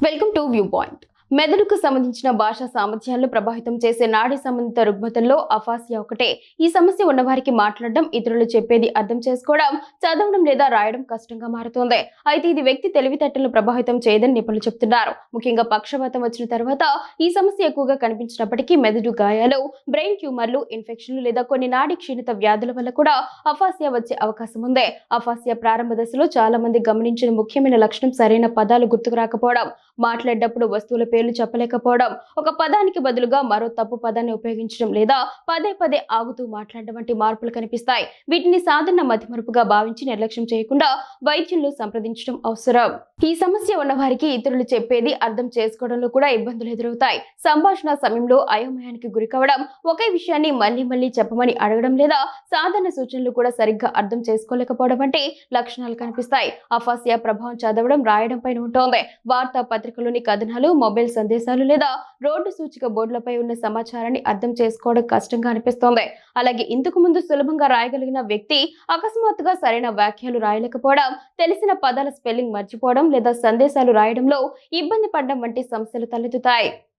Welcome to view point. మెదడుకు సంబంధించిన భాషా సామర్థ్యాలను ప్రభావితం చేసే నాడీ సంబంధిత రుగ్మతల్లో అఫాసియా ఒకటే. ఈ సమస్య ఉన్నవారికి మాట్లాడడం, ఇతరులు చెప్పేది అర్థం చేసుకోవడం, చదవడం లేదా రాయడం కష్టంగా మారుతోంది. అయితే ఇది వ్యక్తి తెలివితేటలను ప్రభావితం చేయదని నిపుణులు చెబుతున్నారు. ముఖ్యంగా పక్షవాతం వచ్చిన తర్వాత ఈ సమస్య ఎక్కువగా కనిపించినప్పటికీ మెదడు గాయాలు, బ్రెయిన్ ట్యూమర్లు, ఇన్ఫెక్షన్లు లేదా కొన్ని నాడీ క్షీణత వ్యాధుల వల్ల కూడా అఫాసియా వచ్చే అవకాశం ఉంది. అఫాసియా ప్రారంభ దశలో చాలా మంది గమనించిన ముఖ్యమైన లక్షణం సరైన పదాలు గుర్తుకు రాకపోవడం, మాట్లాడేటప్పుడు వస్తువుల పేర్లు చెప్పలేకపోవడం, ఒక పదానికి బదులుగా మరో తప్పు పదాన్ని ఉపయోగించడం లేదా పదే పదే ఆగుతూ మాట్లాడడం వంటి మార్పులు కనిపిస్తాయి. వీటిని సాధారణ మతిమరుపుగా భావించి నిర్లక్ష్యం చేయకుండా వైద్యులను సంప్రదించడం అవసరం. ఈ సమస్య ఉన్నవారికి ఇతరులు చెప్పేది అర్థం చేసుకోవడంలో కూడా ఇబ్బందులు ఎదురవుతాయి. సంభాషణ సమయంలో అయోమయానికి గురి కావడం, ఒకే విషయాన్ని మళ్లీ మళ్లీ చెప్పమని అడగడం లేదా సాధారణ సూచనలు కూడా సరిగ్గా అర్థం చేసుకోలేకపోవడం వంటి లక్షణాలు కనిపిస్తాయి. అఫాసియా ప్రభావం చదవడం, రాయడం పైన ఉంటోంది. వార్తా పత్రికలోని కథనాలు, మొబైల్ సందేశాలు లేదా రోడ్డు సూచిక బోర్డులపై ఉన్న సమాచారాన్ని అర్థం చేసుకోవడం కష్టంగా అనిపిస్తోంది. అలాగే ఇంతకు ముందు సులభంగా రాయగలిగిన వ్యక్తి అకస్మాత్తుగా సరైన వాక్యాలు రాయలేకపోవడం, తెలిసిన పదాల స్పెల్లింగ్ మర్చిపోవడం లేదా సందేశాలు రాయడంలో ఇబ్బంది పడడం వంటి సమస్యలు తలెత్తుతాయి.